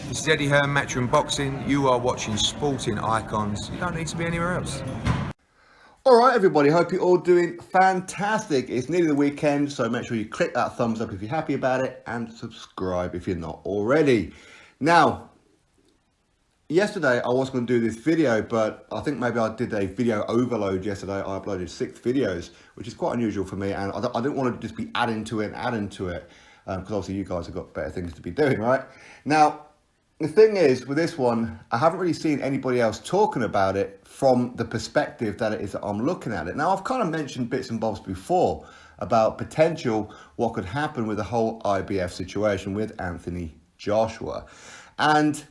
This is Eddie Hearn, Matchroom Boxing. You are watching Sporting Icons. You don't need to be anywhere else. All right, everybody. Hope you're all doing fantastic. It's nearly the weekend, so make sure you click that thumbs up if you're happy about it and subscribe if you're not already. Now, yesterday I was going to do this video, but I think maybe I did a video overload yesterday. I uploaded 6 videos, which is quite unusual for me, and I didn't want to just be adding to it, because obviously you guys have got better things to be doing, right? Now, the thing is, with this one, I haven't really seen anybody else talking about it from the perspective that it is that I'm looking at it. Now, I've kind of mentioned bits and bobs before about potential what could happen with the whole IBF situation with Anthony Joshua. And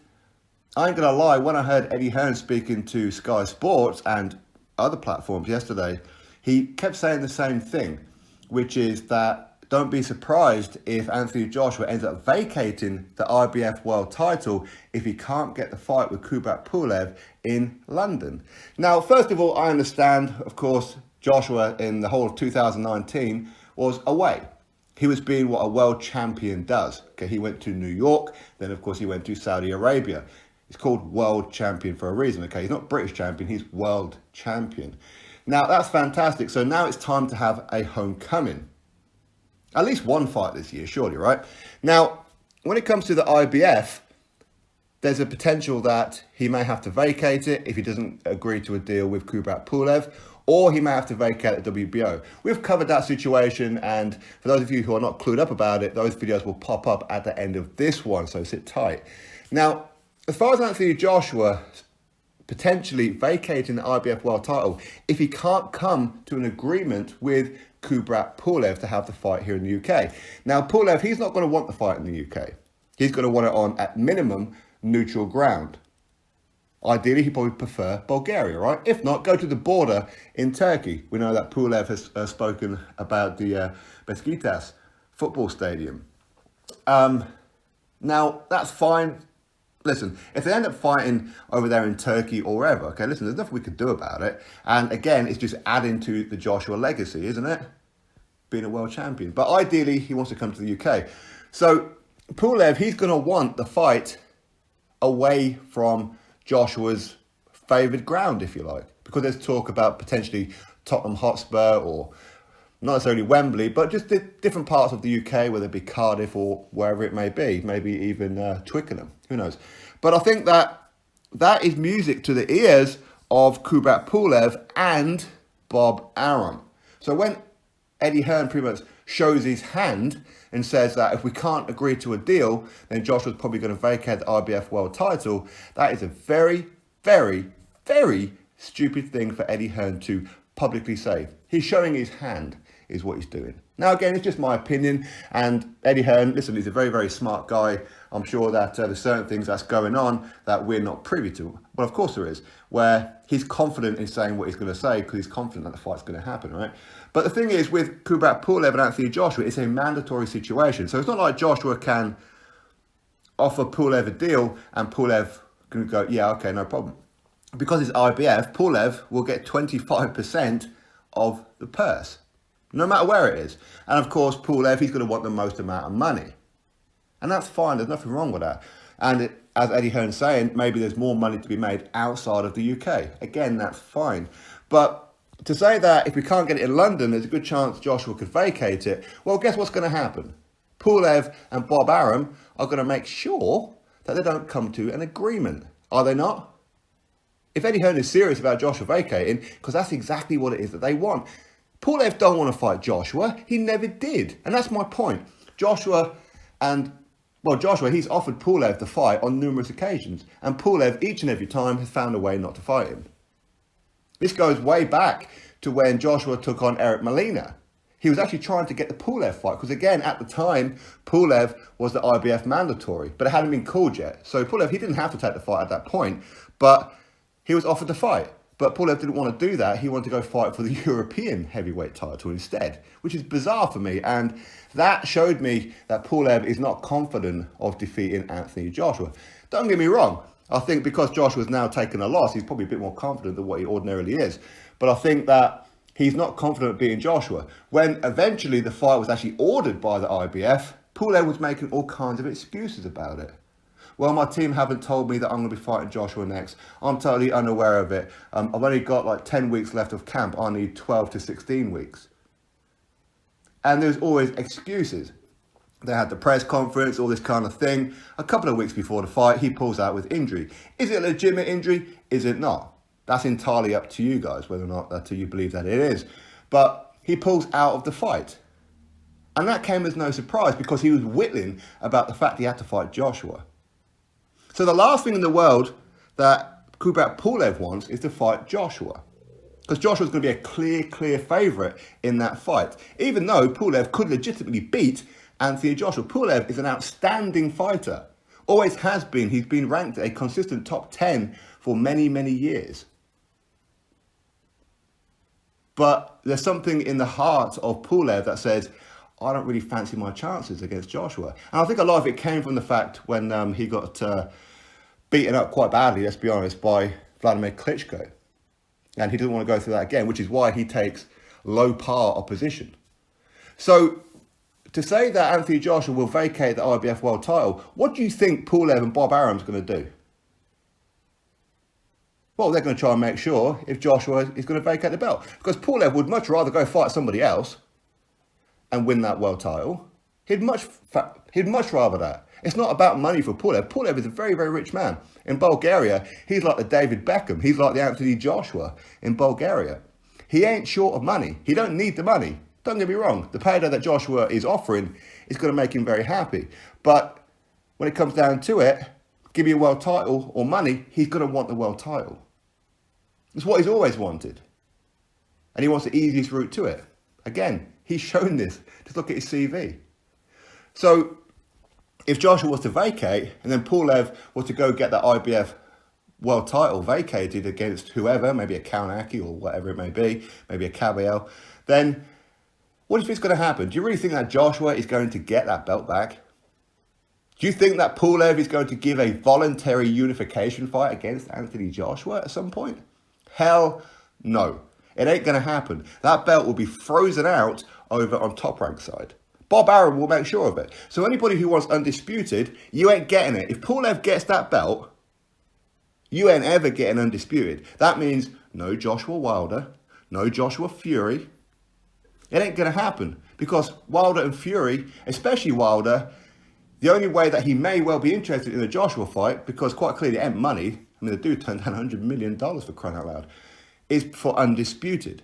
I ain't gonna lie, when I heard Eddie Hearn speaking to Sky Sports and other platforms yesterday, he kept saying the same thing, which is that don't be surprised if Anthony Joshua ends up vacating the IBF World Title if he can't get the fight with Kubrat Pulev in London. Now, first of all, I understand, of course, Joshua in the whole of 2019 was away. He was being what a world champion does. Okay, he went to New York, then of course he went to Saudi Arabia. He's called world champion for a reason, okay? He's not British champion, he's world champion. Now, that's fantastic. So now it's time to have a homecoming. At least one fight this year, surely, right? Now, when it comes to the IBF, there's a potential that he may have to vacate it if he doesn't agree to a deal with Kubrat Pulev, or he may have to vacate the WBO. We've covered that situation, and for those of you who are not clued up about it, those videos will pop up at the end of this one, so sit tight. Now, as far as Anthony Joshua potentially vacating the IBF World Title, if he can't come to an agreement with Kubrat Pulev to have the fight here in the UK. Now, Pulev, he's not going to want the fight in the UK. He's going to want it on, at minimum, neutral ground. Ideally, he'd probably prefer Bulgaria, right? If not, go to the border in Turkey. We know that Pulev has spoken about the Besiktas football stadium. Now, that's fine. Listen, if they end up fighting over there in Turkey or wherever, okay, listen, there's nothing we could do about it. And again, it's just adding to the Joshua legacy, isn't it? Being a world champion. But ideally, he wants to come to the UK. So, Pulev, he's going to want the fight away from Joshua's favoured ground, if you like. Because there's talk about potentially Tottenham Hotspur or not necessarily Wembley, but just the different parts of the UK, whether it be Cardiff or wherever it may be, maybe even Twickenham, who knows. But I think that is music to the ears of Kubrat Pulev and Bob Arum. So when Eddie Hearn pretty much shows his hand and says that if we can't agree to a deal, then Joshua's probably going to vacate the IBF World Title, that is a very, very, very stupid thing for Eddie Hearn to publicly say. He's showing his hand, is what he's doing. Now, again, it's just my opinion, and Eddie Hearn, listen, he's a very, very smart guy. I'm sure that there's certain things that's going on that we're not privy to. But of course there is, where he's confident in saying what he's going to say because he's confident that the fight's going to happen, right? But the thing is, with Kubrat Pulev and Anthony Joshua, it's a mandatory situation. So it's not like Joshua can offer Pulev a deal and Pulev can go, yeah, okay, no problem. Because it's IBF, Pulev will get 25% of the purse, no matter where it is. And of course, Pulev, he's going to want the most amount of money. And that's fine, there's nothing wrong with that. And as Eddie Hearn's saying, maybe there's more money to be made outside of the UK. Again, that's fine. But to say that if we can't get it in London, there's a good chance Joshua could vacate it, well, guess what's going to happen? Pulev and Bob Arum are going to make sure that they don't come to an agreement. Are they not? If Eddie Hearn is serious about Joshua vacating, because that's exactly what it is that they want. Pulev don't want to fight Joshua. He never did. And that's my point. Joshua, he's offered Pulev the fight on numerous occasions. And Pulev, each and every time, has found a way not to fight him. This goes way back to when Joshua took on Eric Molina. He was actually trying to get the Pulev fight. Because again, at the time, Pulev was the IBF mandatory. But it hadn't been called yet. So Pulev, he didn't have to take the fight at that point. But he was offered the fight. But Pulev didn't want to do that. He wanted to go fight for the European heavyweight title instead, which is bizarre for me. And that showed me that Pulev is not confident of defeating Anthony Joshua. Don't get me wrong. I think because Joshua's now taken a loss, he's probably a bit more confident than what he ordinarily is. But I think that he's not confident beating Joshua. When eventually the fight was actually ordered by the IBF, Pulev was making all kinds of excuses about it. Well, my team haven't told me that I'm going to be fighting Joshua next. I'm totally unaware of it. I've only got like 10 weeks left of camp. I need 12 to 16 weeks. And there's always excuses. They had the press conference, all this kind of thing. A couple of weeks before the fight, he pulls out with injury. Is it a legitimate injury? Is it not? That's entirely up to you guys, whether or not you believe that it is. But he pulls out of the fight. And that came as no surprise because he was whittling about the fact he had to fight Joshua. So the last thing in the world that Kubrat Pulev wants is to fight Joshua. Because Joshua's going to be a clear favourite in that fight. Even though Pulev could legitimately beat Anthony Joshua. Pulev is an outstanding fighter. Always has been. He's been ranked a consistent top 10 for many, many years. But there's something in the heart of Pulev that says, I don't really fancy my chances against Joshua. And I think a lot of it came from the fact when he got beaten up quite badly, let's be honest, by Vladimir Klitschko. And he doesn't want to go through that again, which is why he takes low par opposition. So to say that Anthony Joshua will vacate the IBF World Title, what do you think Pulev and Bob Arum's going to do? Well, they're going to try and make sure if Joshua is going to vacate the belt. Because Pulev would much rather go fight somebody else and win that world title. He'd much rather that. It's not about money for Pulev. Pulev is a very, very rich man. In Bulgaria, he's like the David Beckham. He's like the Anthony Joshua in Bulgaria. He ain't short of money. He don't need the money. Don't get me wrong. The payday that Joshua is offering is going to make him very happy. But when it comes down to it, give me a world title or money, he's going to want the world title. It's what he's always wanted. And he wants the easiest route to it. Again, he's shown this. Just look at his CV. So if Joshua was to vacate and then Pulev was to go get that IBF world title vacated against whoever, maybe a Kaunaki or whatever it may be, maybe a Kabiel, then what do you think is going to happen? Do you really think that Joshua is going to get that belt back? Do you think that Pulev is going to give a voluntary unification fight against Anthony Joshua at some point? Hell no. It ain't going to happen. That belt will be frozen out over on Top Rank side. Bob Arum will make sure of it. So anybody who wants undisputed, you ain't getting it. If Pulev gets that belt, you ain't ever getting undisputed. That means no Joshua Wilder, no Joshua Fury. It ain't going to happen because Wilder and Fury, especially Wilder, the only way that he may well be interested in a Joshua fight, because quite clearly it ain't money, I mean the dude turned down $100 million for crying out loud, is for undisputed.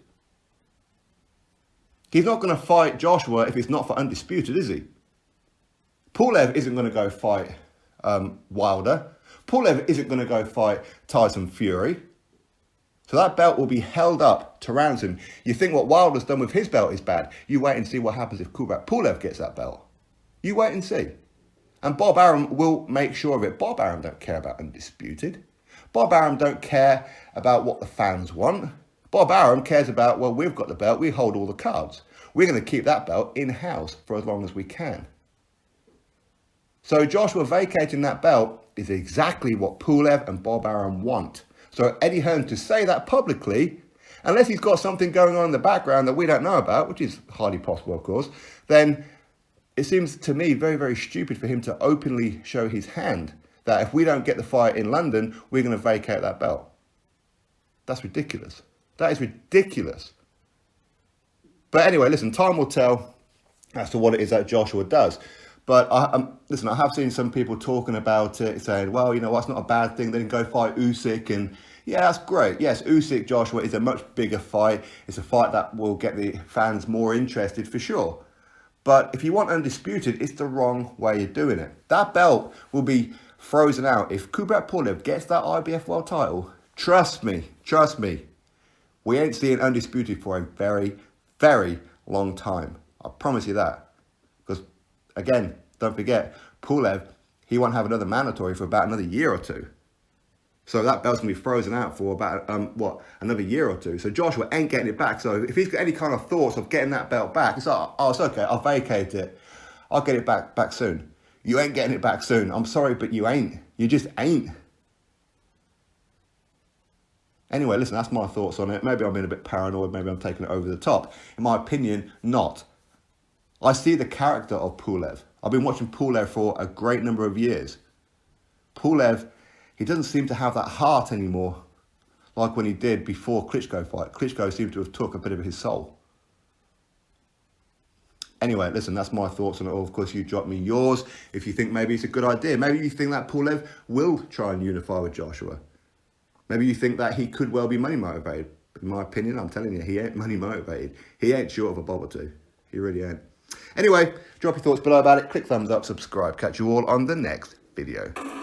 He's not going to fight Joshua if it's not for undisputed, is he? Pulev isn't going to go fight Wilder. Pulev isn't going to go fight Tyson Fury. So that belt will be held up to ransom. You think what Wilder's done with his belt is bad. You wait and see what happens if Kubrat Pulev gets that belt. You wait and see. And Bob Arum will make sure of it. Bob Arum don't care about undisputed. Bob Arum don't care about what the fans want. Bob Arum cares about, well, we've got the belt, we hold all the cards. We're going to keep that belt in-house for as long as we can. So Joshua vacating that belt is exactly what Pulev and Bob Arum want. So Eddie Hearn to say that publicly, unless he's got something going on in the background that we don't know about, which is highly possible, of course, then it seems to me very, very stupid for him to openly show his hand that if we don't get the fight in London, we're going to vacate that belt. That's ridiculous. That is ridiculous. But anyway, listen, time will tell as to what it is that Joshua does. But listen, I have seen some people talking about it, saying, well, you know, that's not a bad thing. They can go fight Usyk, and yeah, that's great. Yes, Usyk Joshua is a much bigger fight. It's a fight that will get the fans more interested for sure. But if you want undisputed, it's the wrong way of doing it. That belt will be frozen out. If Kubrat Pulev gets that IBF World title, trust me, we ain't seeing undisputed for a very, very long time. I promise you that. Because, again, don't forget, Pulev, he won't have another mandatory for about another year or two. So that belt's going to be frozen out for about, another year or two. So Joshua ain't getting it back. So if he's got any kind of thoughts of getting that belt back, it's like, oh, it's okay, I'll vacate it. I'll get it back soon. You ain't getting it back soon. I'm sorry, but you ain't. You just ain't. Anyway, listen, that's my thoughts on it. Maybe I'm being a bit paranoid. Maybe I'm taking it over the top. In my opinion, not. I see the character of Pulev. I've been watching Pulev for a great number of years. Pulev, he doesn't seem to have that heart anymore, like when he did before Klitschko fight. Klitschko seemed to have took a bit of his soul. Anyway, listen, that's my thoughts on it all. Of course, you drop me yours if you think maybe it's a good idea. Maybe you think that Pulev will try and unify with Joshua. Maybe you think that he could well be money motivated. In my opinion, I'm telling you, he ain't money motivated. He ain't short of a bob or two. He really ain't. Anyway, drop your thoughts below about it. Click thumbs up, subscribe. Catch you all on the next video.